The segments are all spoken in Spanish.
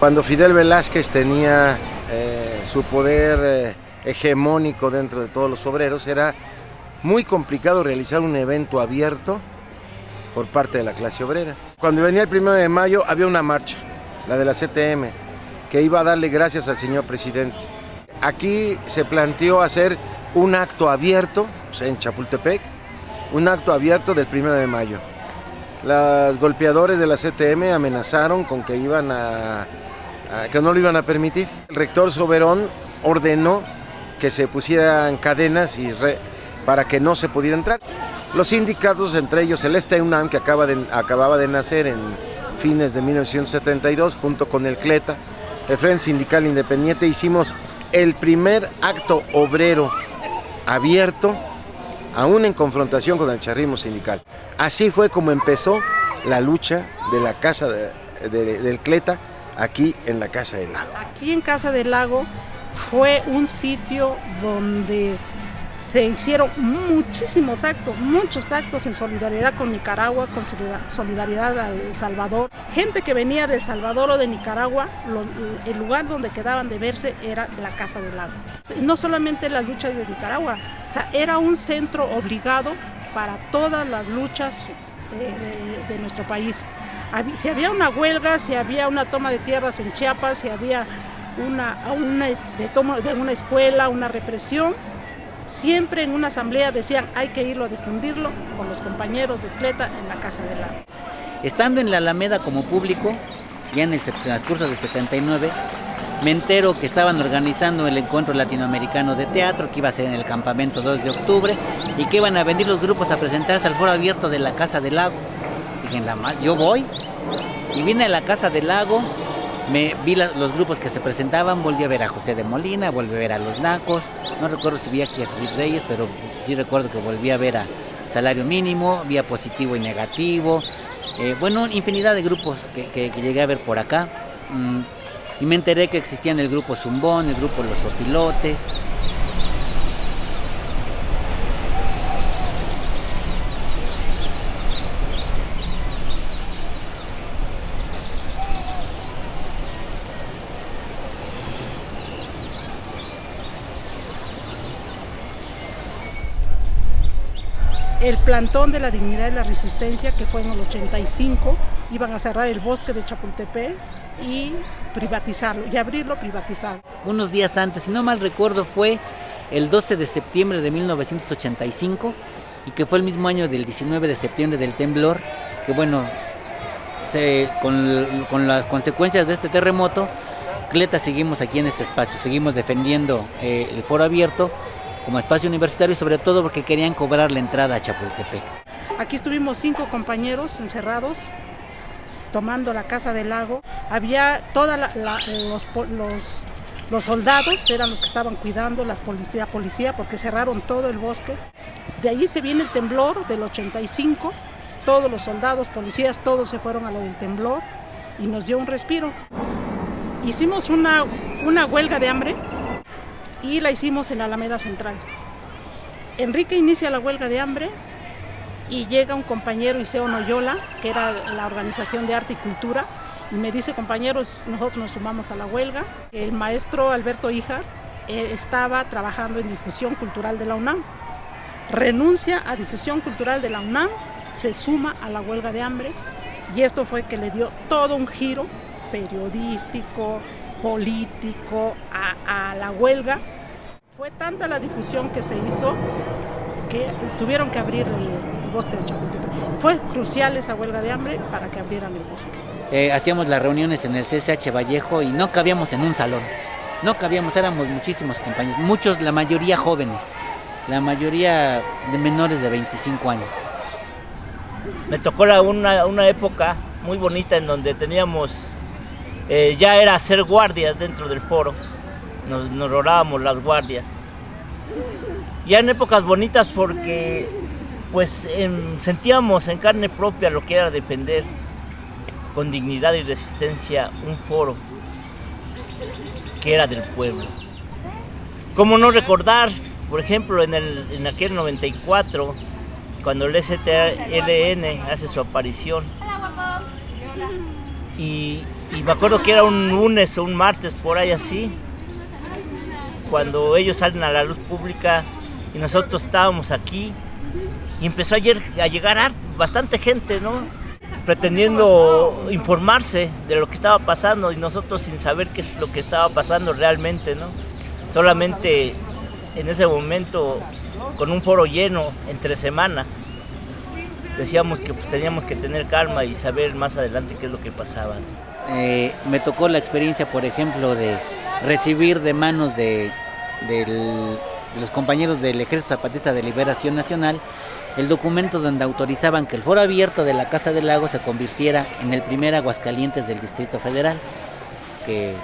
Cuando Fidel Velázquez tenía su poder hegemónico dentro de todos los obreros, era muy complicado realizar un evento abierto por parte de la clase obrera. Cuando venía el 1 de mayo había una marcha, la de la CTM, que iba a darle gracias al señor presidente. Aquí se planteó hacer un acto abierto, o sea, en Chapultepec, un acto abierto del 1 de mayo. Los golpeadores de la CTM amenazaron con que que no lo iban a permitir. El rector Soberón ordenó que se pusieran cadenas para que no se pudiera entrar. Los sindicatos, entre ellos el UNAM, que acababa de nacer en fines de 1972, junto con el CLETA, el Frente Sindical Independiente, hicimos el primer acto obrero abierto, aún en confrontación con el charrismo sindical. Así fue como empezó la lucha de la Casa del CLETA aquí en la Casa del Lago. Aquí en Casa del Lago fue un sitio donde se hicieron muchísimos actos, muchos actos en solidaridad con Nicaragua, con solidaridad a El Salvador. Gente que venía de El Salvador o de Nicaragua, el lugar donde quedaban de verse era la Casa del Lago. No solamente las luchas de Nicaragua, o sea, era un centro obligado para todas las luchas de nuestro país. Si había una huelga, si había una toma de tierras en Chiapas, si había toma de una escuela, una represión, siempre en una asamblea decían hay que irlo a difundirlo con los compañeros de CLETA en la Casa del Lago. Estando en la Alameda como público, ya en el transcurso del 79, me entero que estaban organizando el encuentro latinoamericano de teatro, que iba a ser en el campamento 2 de octubre, y que iban a venir los grupos a presentarse al foro abierto de la Casa del Lago. Dije, yo voy, y vine a la Casa del Lago, vi los grupos que se presentaban, volví a ver a José de Molina, volví a ver a Los Nacos, no recuerdo si vi a Kierkegaard Reyes, pero sí recuerdo que volví a ver a Salario Mínimo, vi a Positivo y Negativo, infinidad de grupos que llegué a ver por acá, y me enteré que existían el grupo Zumbón, el grupo Los Opilotes. El plantón de la dignidad y la resistencia, que fue en el 85, iban a cerrar el bosque de Chapultepec y privatizarlo, y abrirlo privatizado. Unos días antes, si no mal recuerdo, fue el 12 de septiembre de 1985, y que fue el mismo año del 19 de septiembre del temblor, que con las consecuencias de este terremoto, CLETA seguimos aquí en este espacio, seguimos defendiendo el foro abierto como espacio universitario, y sobre todo porque querían cobrar la entrada a Chapultepec. Aquí estuvimos 5 compañeros encerrados, tomando la Casa del Lago. Había los soldados, eran los que estaban cuidando, la policía, porque cerraron todo el bosque. De ahí se viene el temblor del 85, todos los soldados, policías, todos se fueron a lo del temblor y nos dio un respiro. Hicimos una huelga de hambre, y la hicimos en la Alameda Central. Enrique inicia la huelga de hambre y llega un compañero, Iseo Noyola, que era la organización de arte y cultura, y me dice, compañeros, nosotros nos sumamos a la huelga. El maestro Alberto Híjar estaba trabajando en difusión cultural de la UNAM. Renuncia a difusión cultural de la UNAM, se suma a la huelga de hambre, y esto fue que le dio todo un giro periodístico, político a la huelga. Fue tanta la difusión que se hizo que tuvieron que abrir el bosque de Chapultepec. Fue crucial esa huelga de hambre para que abrieran el bosque. Hacíamos las reuniones en el CCH Vallejo y no cabíamos en un salón. No cabíamos, éramos muchísimos compañeros, muchos, la mayoría jóvenes, la mayoría de menores de 25 años. Me tocó una época muy bonita en donde teníamos, ya era hacer guardias dentro del foro. Nos rolábamos las guardias. Ya en épocas bonitas porque pues sentíamos en carne propia lo que era defender con dignidad y resistencia un foro que era del pueblo. ¿Cómo no recordar, por ejemplo, en aquel 94, cuando el STLN hace su aparición y me acuerdo que era un lunes o un martes por ahí así, cuando ellos salen a la luz pública y nosotros estábamos aquí y empezó a llegar bastante gente, ¿no? Pretendiendo informarse de lo que estaba pasando y nosotros sin saber qué es lo que estaba pasando realmente, ¿no? Solamente en ese momento, con un foro lleno entre semana, decíamos que pues, teníamos que tener calma y saber más adelante qué es lo que pasaba. Me tocó la experiencia, por ejemplo, de recibir de manos de los compañeros del Ejército Zapatista de Liberación Nacional el documento donde autorizaban que el foro abierto de la Casa del Lago se convirtiera en el primer Aguascalientes del Distrito Federal, que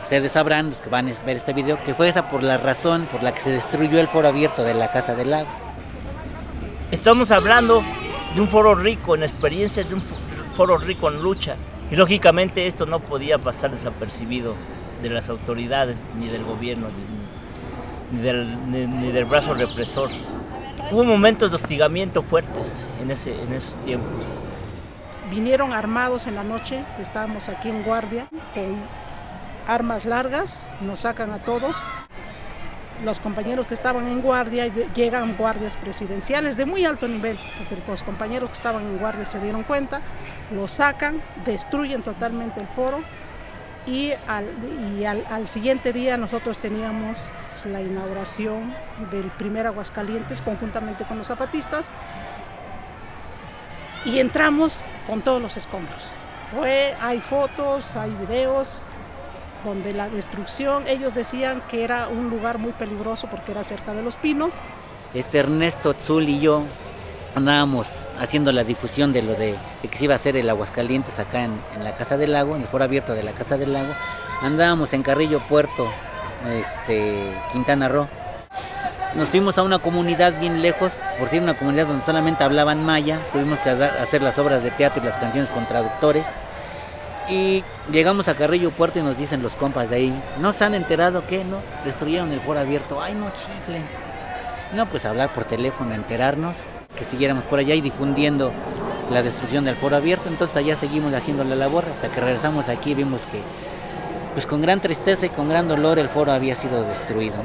ustedes sabrán, los que van a ver este video, que fue esa por la razón por la que se destruyó el foro abierto de la Casa del Lago. Estamos hablando de un foro rico en experiencias, de un foro rico en lucha, y lógicamente esto no podía pasar desapercibido de las autoridades, ni del gobierno, ni del brazo represor. Hubo momentos de hostigamiento fuertes en esos tiempos. Vinieron armados en la noche, estábamos aquí en guardia, con armas largas, nos sacan a todos. Los compañeros que estaban en guardia, llegan guardias presidenciales de muy alto nivel, porque los compañeros que estaban en guardia se dieron cuenta, los sacan, destruyen totalmente el foro y al siguiente día nosotros teníamos la inauguración del primer Aguascalientes conjuntamente con los zapatistas y entramos con todos los escombros. Hay fotos, hay videos donde la destrucción, ellos decían que era un lugar muy peligroso porque era cerca de los pinos. Ernesto Tzul y yo andábamos haciendo la difusión de lo de que se iba a hacer el Aguascalientes acá en la Casa del Lago, en el foro abierto de la Casa del Lago. Andábamos en Carrillo Puerto, Quintana Roo. Nos fuimos a una comunidad bien lejos, por ser una comunidad donde solamente hablaban maya, tuvimos que hacer las obras de teatro y las canciones con traductores. Y llegamos a Carrillo Puerto y nos dicen los compas de ahí, ¿no se han enterado que no? Destruyeron el foro abierto. Ay, no chiflen. No, pues hablar por teléfono, enterarnos, que siguiéramos por allá y difundiendo la destrucción del foro abierto. Entonces allá seguimos haciendo la labor hasta que regresamos aquí y vimos que, pues con gran tristeza y con gran dolor, el foro había sido destruido.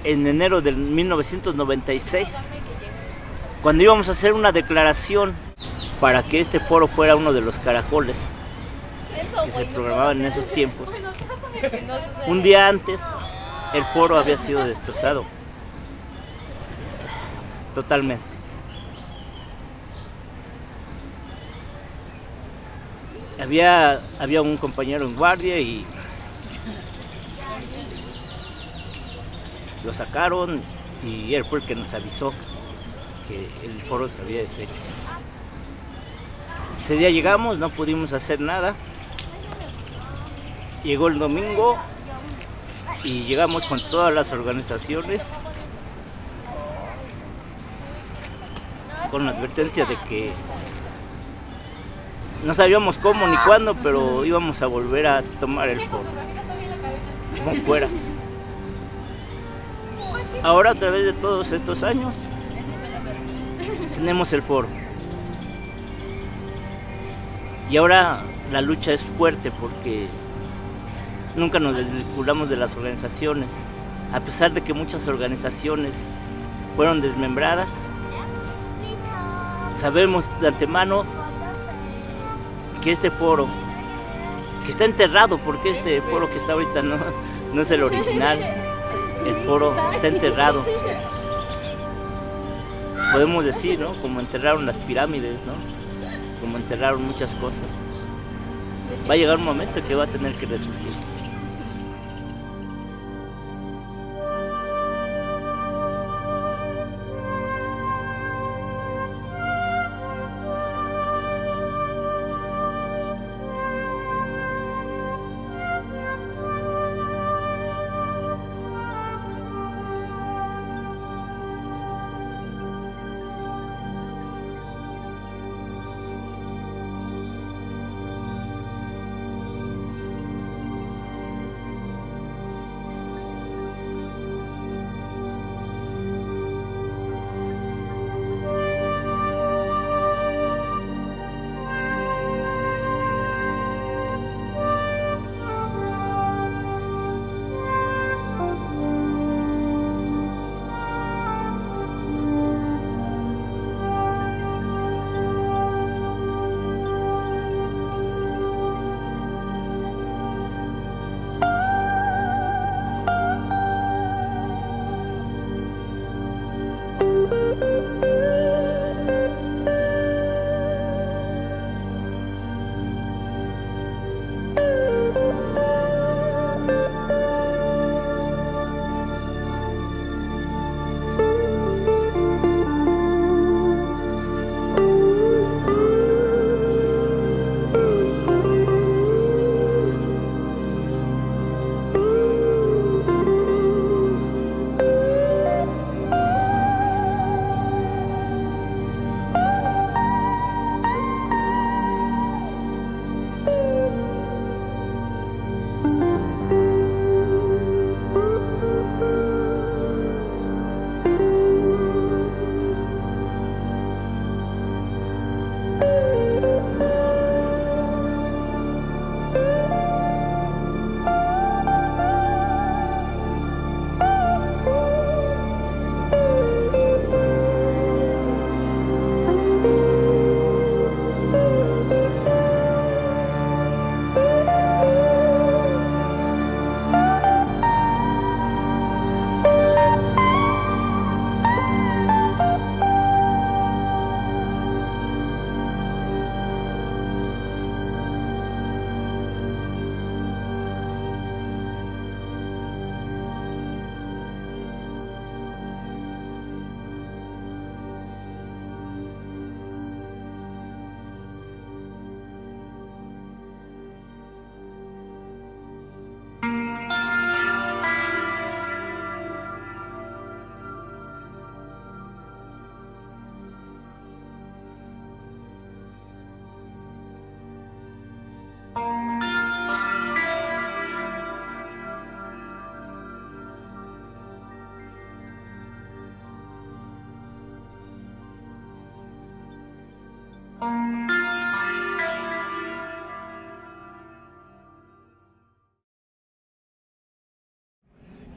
En enero de 1996, cuando íbamos a hacer una declaración para que este foro fuera uno de los caracoles que se programaban en esos tiempos, un día antes el foro había sido destrozado totalmente. Había un compañero en guardia y lo sacaron y él fue el que nos avisó que el foro se había deshecho. Ese día llegamos, no pudimos hacer nada. Llegó el domingo y llegamos con todas las organizaciones con la advertencia de que no sabíamos cómo ni cuándo, pero íbamos a volver a tomar el foro, como fuera. Ahora, a través de todos estos años, tenemos el foro. Y ahora la lucha es fuerte porque nunca nos desvinculamos de las organizaciones. A pesar de que muchas organizaciones fueron desmembradas, sabemos de antemano que este foro, que está enterrado, porque este foro que está ahorita no es el original, el foro está enterrado. Podemos decir, ¿no? Como enterraron las pirámides, ¿no? Como enterraron muchas cosas. Va a llegar un momento que va a tener que resurgir.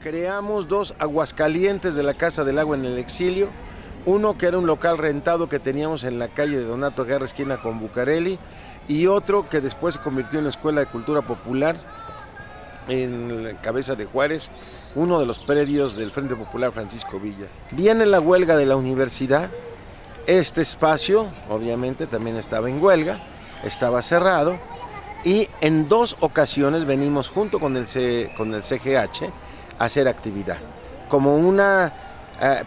Creamos 2 Aguascalientes de la Casa del Agua en el exilio, uno que era un local rentado que teníamos en la calle de Donato Guerra, esquina con Bucareli, y otro que después se convirtió en una escuela de cultura popular en Cabeza de Juárez, uno de los predios del Frente Popular Francisco Villa. Viene la huelga de la universidad, este espacio obviamente también estaba en huelga, estaba cerrado, y en 2 ocasiones venimos junto con el CGH a hacer actividad. Como una...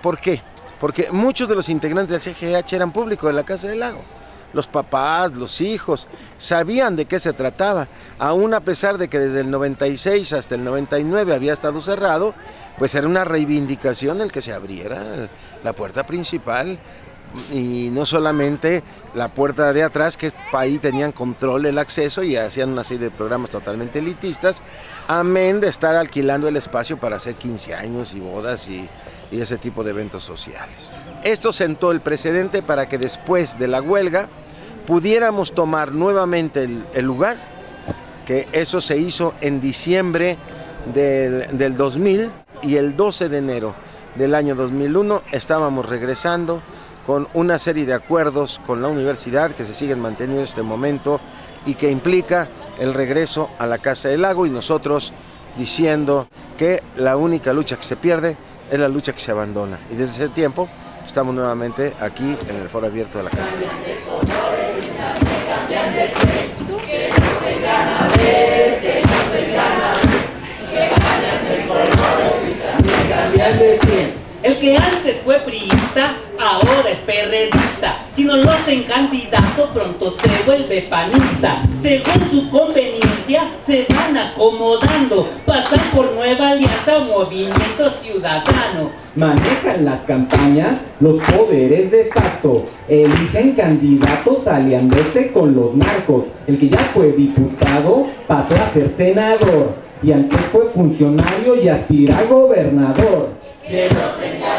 ¿por qué? Porque muchos de los integrantes del CGH eran públicos de la Casa del Lago. Los papás, los hijos, sabían de qué se trataba. Aún a pesar de que desde el 96 hasta el 99 había estado cerrado, pues era una reivindicación el que se abriera la puerta principal. Y no solamente la puerta de atrás, que ahí tenían control el acceso y hacían una serie de programas totalmente elitistas, amén de estar alquilando el espacio para hacer 15 años y bodas y ese tipo de eventos sociales. Esto sentó el precedente para que después de la huelga pudiéramos tomar nuevamente el lugar, que eso se hizo en diciembre del 2000, y el 12 de enero del año 2001 estábamos regresando con una serie de acuerdos con la universidad que se siguen manteniendo en este momento y que implica el regreso a la Casa del Lago, y nosotros diciendo que la única lucha que se pierde es la lucha que se abandona. Y desde ese tiempo estamos nuevamente aquí en el foro abierto de la Casa del Lago. El que antes fue priista, ahora es perredista. Si no lo hacen candidato, pronto se vuelve panista. Según su conveniencia, se van acomodando. Pasan por Nueva Alianza o Movimiento Ciudadano. Manejan las campañas los poderes de facto. Eligen candidatos aliándose con los narcos. El que ya fue diputado pasó a ser senador. Y antes fue funcionario y aspira a gobernador. Que no tenga